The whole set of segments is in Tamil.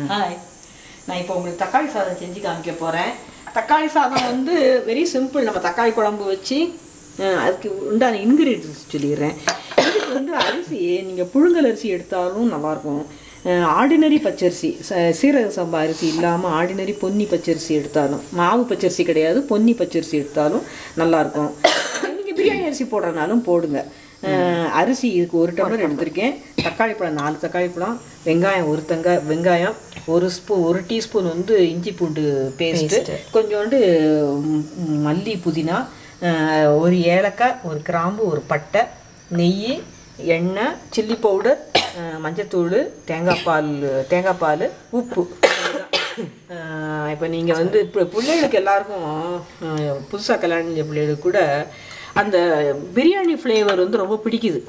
ஹாய், நான் இப்போ உங்களுக்கு தக்காளி சாதம் செஞ்சு காமிக்க போகிறேன். தக்காளி சாதம் வந்து வெரி சிம்பிள். நம்ம தக்காளி குழம்பு வச்சு அதுக்கு உண்டான இன்க்ரீடியன்ஸ் சொல்லிடுறேன். இதுக்கு வந்து அரிசி நீங்கள் புழுங்கல் அரிசி எடுத்தாலும் நல்லாயிருக்கும். ஆர்டினரி பச்சரிசி, சீரக சம்பா அரிசி இல்லாமல் ஆர்டினரி பொன்னி பச்சரிசி எடுத்தாலும், மாவு பச்சரிசி கிடையாது, பொன்னி பச்சரிசி எடுத்தாலும் நல்லாயிருக்கும். நீங்கள் பிரியாணி அரிசி போடுறனாலும் போடுங்க. அரிசி இதுக்கு 1 டம்ளர் எடுத்திருக்கேன். தக்காளி பழம் 4 தக்காளி பழம், வெங்காயம் 1 வெங்காயம், 1 டீஸ்பூன் வந்து இஞ்சி பூண்டு பேஸ்ட்டு, கொஞ்சோண்டு மல்லி புதினா, 1 ஏலக்காய், 1 கிராம்பு, 1 பட்டை, நெய், எண்ணெய், சில்லி பவுடர், மஞ்சத்தூள், தேங்காய் பால், உப்பு. இப்போ நீங்கள் வந்து இப்போ பிள்ளைகளுக்கு எல்லாருக்கும் புதுசாக கல்யாணம் செஞ்ச பிள்ளைகளுக்கு கூட அந்த பிரியாணி ஃப்ளேவர் வந்து ரொம்ப பிடிக்குது.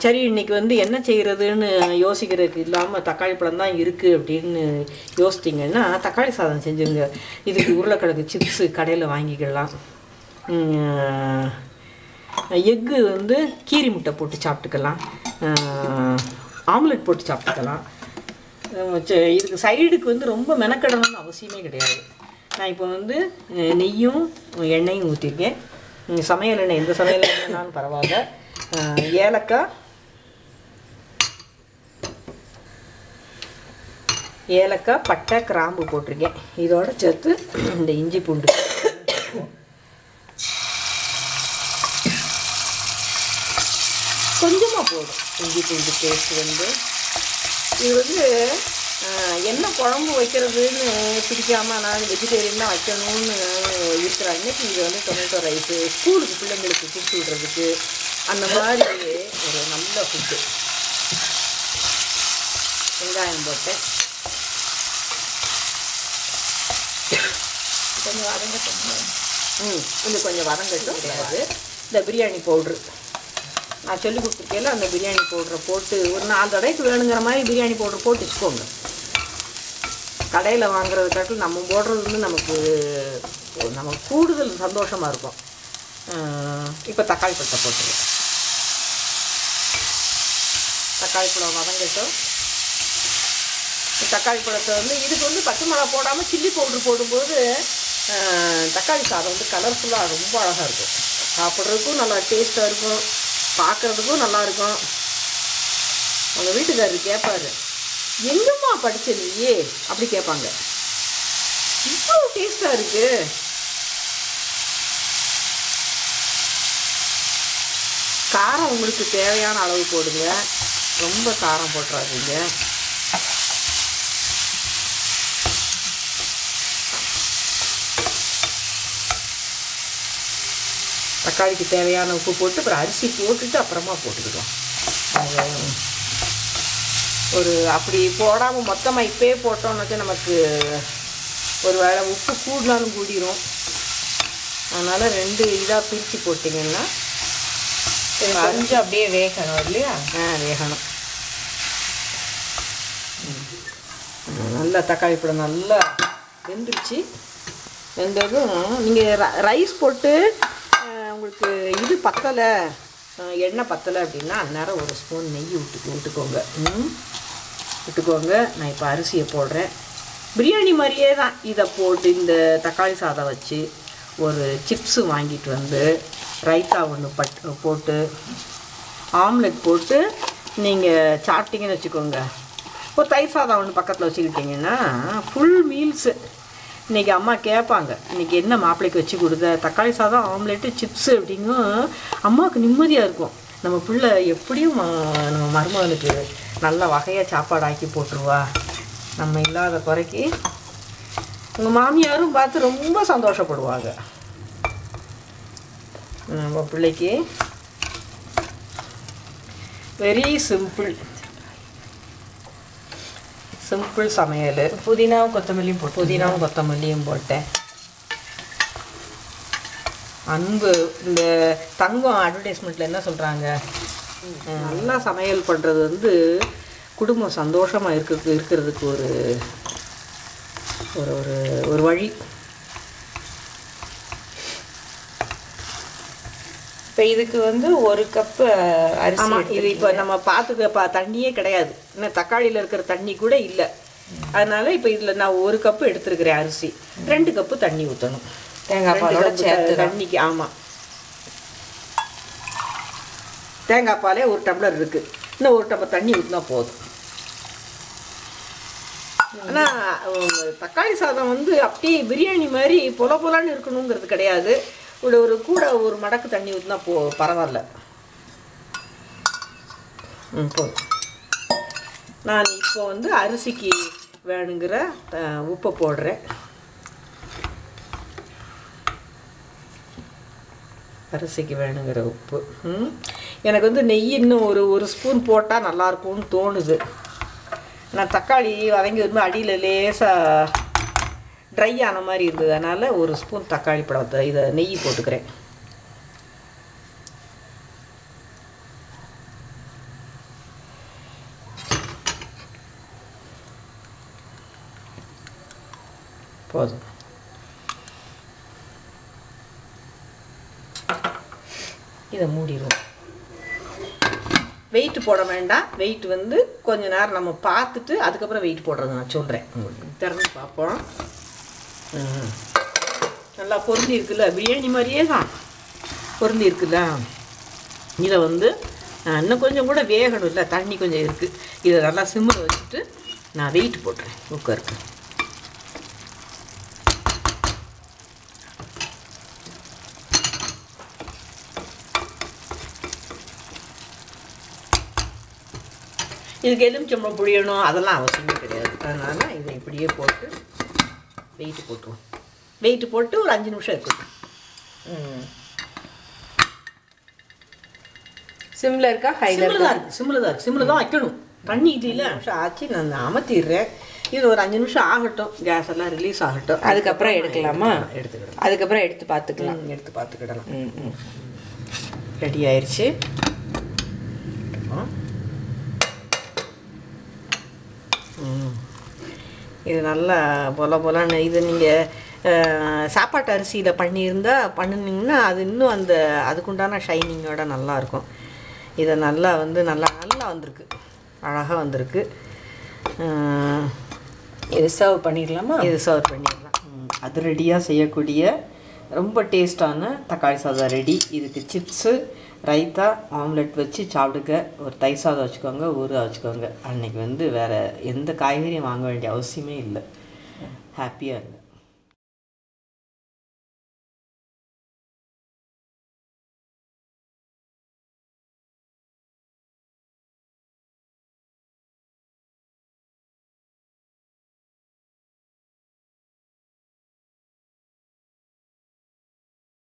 சரி, இன்றைக்கி வந்து என்ன செய்கிறதுன்னு யோசிக்கிறதுக்கு இல்லாமல் தக்காளி பழம் தான் இருக்குது அப்படின்னு யோசிச்சிங்கன்னா தக்காளி சாதம் செஞ்சுருங்க. இதுக்கு உருளைக்கிழங்கு சிப்ஸு கடையில் வாங்கிக்கலாம். எக்கு வந்து கீரி முட்டை போட்டு சாப்பிட்டுக்கலாம், ஆம்லெட் போட்டு சாப்பிட்டுக்கலாம். இதுக்கு சைடுக்கு வந்து ரொம்ப மெனக்கடணும்னு அவசியமே கிடையாது. நான் இப்போ வந்து நெய்யும் எண்ணெயும் ஊற்றிருக்கேன். சமையல் எண்ணெய் எந்த சமையல் எண்ணெய்னாலும் பரவாயில்ல. ஏலக்காய், பட்டை, கிராம்பு போட்டிருக்கேன். இதோட சேர்த்து இந்த இஞ்சி பூண்டு கொஞ்சமாக போடும். இஞ்சி பூண்டு பேஸ்ட் வந்து இது வந்து என்ன குழம்பு வைக்கிறதுன்னு பிடிக்காமல் நான் வெஜிடேரியன் தான் வைக்கணும்னு இருக்கிற அன்னைக்கு இது வந்து டொமேட்டோ ரைஸு ஸ்கூலுக்கு பிள்ளைங்களுக்கு கொடுத்து விடுறதுக்கு அந்த மாதிரி ஒரு நல்ல ஃபுட்டு. வெங்காயம் போட்டேன், கொஞ்சம் வதங்கட்டும். இன்னும் கொஞ்சம் வதங்கட்டும். கிடையாது, இந்த பிரியாணி பவுட்ரு நான் சொல்லி கொடுத்துருக்கேன்ல, அந்த பிரியாணி பவுடரை போட்டு ஒரு 4 தடவைக்கு வேணுங்கிற மாதிரி பிரியாணி பவுடர் போட்டு வச்சுக்கோங்க. கடையில் வாங்குறதுக்காட்டில் நம்ம போடுறது வந்து நமக்கு கூடுதல் சந்தோஷமாக இருக்கும். இப்போ தக்காளி பழத்தை போட்டுருக்கேன். தக்காளி பழம் வதங்கட்டும். தக்காளி பழத்தை வந்து இதுக்கு வந்து பச்சை மிளகா போடாமல் சில்லி பவுட்ரு போடும்போது தக்காளி சாதம் வந்து கலர்ஃபுல்லாக ரொம்ப அழகாக இருக்கும். சாப்பிட்றதுக்கும் நல்லா டேஸ்ட்டாக இருக்கும், பார்க்குறதுக்கும் நல்லாயிருக்கும். உங்கள் வீட்டுக்காரர் கேட்பாரு, எங்கம்மா படித்த நீயே அப்படி கேட்பாங்க. இவ்வளோ டேஸ்ட்டாக இருக்குது. காரம் உங்களுக்கு தேவையான அளவு போடுங்க, ரொம்ப காரம் போட்டுறாதீங்க. தக்காளிக்கு தேவையான உப்பு போட்டு அப்புறம் அரிசி போட்டுட்டு அப்புறமா போட்டுக்கிட்டோம். ஒரு அப்படி போடாமல் மொத்தமாக இப்போயே போட்டோம்னாக்க நமக்கு ஒரு வேளை உப்பு கூடினாலும் கூடிரும். அதனால் 2 இதாக பிரித்து போட்டிங்கன்னா கொஞ்சம் அப்படியே வேகணும் இல்லையா? வேகணும். நல்லா தக்காளி பழம் நல்லா வெந்துருச்சு. வெந்ததும் நீங்கள் ரைஸ் போட்டு உங்களுக்கு இது பத்தலை, எண்ணெய் பத்தலை அப்படின்னா அந்நேரம் 1 ஸ்பூன் நெய் விட்டுக்கோங்க. நான் இப்போ அரிசியை போடுறேன். பிரியாணி மாதிரியே தான் இதை போட்டு இந்த தக்காளி சாதம் வச்சு ஒரு சிப்ஸு வாங்கிட்டு வந்து ரைத்தா ஒன்று போட்டு ஆம்லெட் போட்டு நீங்கள் சாப்பிட்டீங்கன்னு வச்சுக்கோங்க. ஒரு தயிர் சாதம் ஒன்று பக்கத்தில் வச்சுக்கிட்டிங்கன்னா ஃபுல் மீல்ஸு. இன்றைக்கி அம்மா கேட்பாங்க, இன்றைக்கி என்ன மாப்பிள்ளைக்கு வச்சு கொடுத்த, தக்காளி சாதம் ஆம்லெட்டு சிப்ஸு அப்படிங்கும். அம்மாவுக்கு நிம்மதியாக இருக்கும். நம்ம பிள்ளை எப்படியும் நம்ம மருமகளுக்கு நல்ல வகையாக சாப்பாடு ஆக்கி போட்டுருவா, நம்ம இல்லாத குறைக்கு. உங்கள் மாமியாரும் பார்த்து ரொம்ப சந்தோஷப்படுவாங்க. நம்ம பிள்ளைக்கு வெரி சிம்பிள் சமையல். புதினாவும் கொத்தமல்லியும் போட்டேன். அன்பு இந்த தங்கம் அட்வர்டைஸ்மெண்ட்டில் என்ன சொல்கிறாங்க, நல்லா சமையல் பண்ணுறது வந்து குடும்பம் சந்தோஷமாக இருக்கிறதுக்கு ஒரு ஒரு ஒரு வழி. இப்போ இதுக்கு வந்து 1 கப்பு அரிசி. இது இப்போ நம்ம பார்த்துக்க தண்ணியே கிடையாது. இன்னும் தக்காளியில் இருக்கிற தண்ணி கூட இல்லை. அதனால் இப்போ இதில் நான் 1 கப்பு எடுத்துருக்கிறேன் அரிசி. 2 கப்பு தண்ணி ஊற்றணும். தேங்காய் பாலோட சேர்த்து தண்ணிக்கு. ஆமாம், தேங்காய் பாலே 1 டம்ளர் இருக்குது. இன்னும் 1 டம்ளர் தண்ணி ஊற்றினா போதும். ஆனால் தக்காளி சாதம் வந்து அப்படியே பிரியாணி மாதிரி பொலன்னு இருக்கணுங்கிறது கிடையாது. கூட ஒரு மடக்கு தண்ணி ஊற்றினா பரவாயில்ல. போதும். நான் இப்போ வந்து அரிசிக்கு வேணுங்கிற உப்பை போடுறேன். அரிசிக்கு வேணுங்கிற உப்பு. எனக்கு வந்து நெய் இன்னும் ஒரு ஸ்பூன் போட்டால் நல்லாயிருக்கும்னு தோணுது. நான் தக்காளி வதங்கி வரும்போது அடியில் லேசாக ட்ரை ஆன மாதிரி இருந்தது. அதனால் 1 ஸ்பூன் தக்காளி பழத்தை இதை நெய் போட்டுக்கிறேன். போதும். இதை மூடிடுவோம். வெயிட் போட வேண்டாம். வெயிட் வந்து கொஞ்ச நேரம் நம்ம பார்த்துட்டு அதுக்கப்புறம் வெயிட் போடுறது நான் சொல்கிறேன். திறந்து பார்ப்போம். நல்லா பொருந்தி இருக்குல்ல, பிரியாணி மாதிரியே தான் பொருந்தி இருக்குல்ல. இதை வந்து இன்னும் கொஞ்சம் கூட வேகணும் இல்லை, தண்ணி கொஞ்சம் இருக்குது. இதை நல்லா சிம்மில் வச்சுட்டு நான் வெயிட் போட்டுறேன் குக்கருக்கு. இதுக்கு எலுமிச்சம்பழம் புளியணும் அதெல்லாம் அவசியமே கிடையாது. அதனால் இதை இப்படியே போட்டு வெயிட்டு போட்டுருவோம். வெயிட்டு போட்டு ஒரு 5 நிமிஷம் இருக்கட்டும். சிம்மில் இருக்கா ஹையில் தான் இருக்குது? சிம்மில் தான் இருக்குது. சிம்மில் தான் வைக்கணும். தண்ணி இதில் நிமிஷம் ஆச்சு. நான் அமர்த்திடுறேன். இது ஒரு 5 நிமிஷம் ஆகட்டும். கேஸ் எல்லாம் ரிலீஸ் ஆகட்டும். அதுக்கப்புறம் எடுக்கலாமா? எடுத்துக்கிடலாம். அதுக்கப்புறம் எடுத்து பார்த்துக்கலாம். எடுத்து பார்த்துக்கிடலாம். ரெடி ஆயிடுச்சு. இது நல்லா பொலன்னு. இது நீங்கள் சாப்பாட்டு அரிசியில் பண்ணினீங்கன்னா அது இன்னும் அதுக்குண்டான ஷைனிங்கோட நல்லாயிருக்கும். இதை நல்லா வந்திருக்கு, அழகாக வந்திருக்கு. இது சர்வ் பண்ணிடலாமா? இது சர்வ் பண்ணிடலாம். அது ரெடியாக செய்யக்கூடிய ரொம்ப டேஸ்டான தக்காளி சாதம் ரெடி. இதுக்கு சிப்ஸு, ரைத்தா, ஆம்லெட் வச்சு சாப்பிடுங்க. ஒரு தயிர் சாதம் வச்சுக்கோங்க, ஊறுகாய் வச்சுக்கோங்க. அன்றைக்கி வந்து வேறு எந்த காய்கறியும் வாங்க வேண்டிய அவசியமே இல்லை. ஹாப்பியாக இருங்க.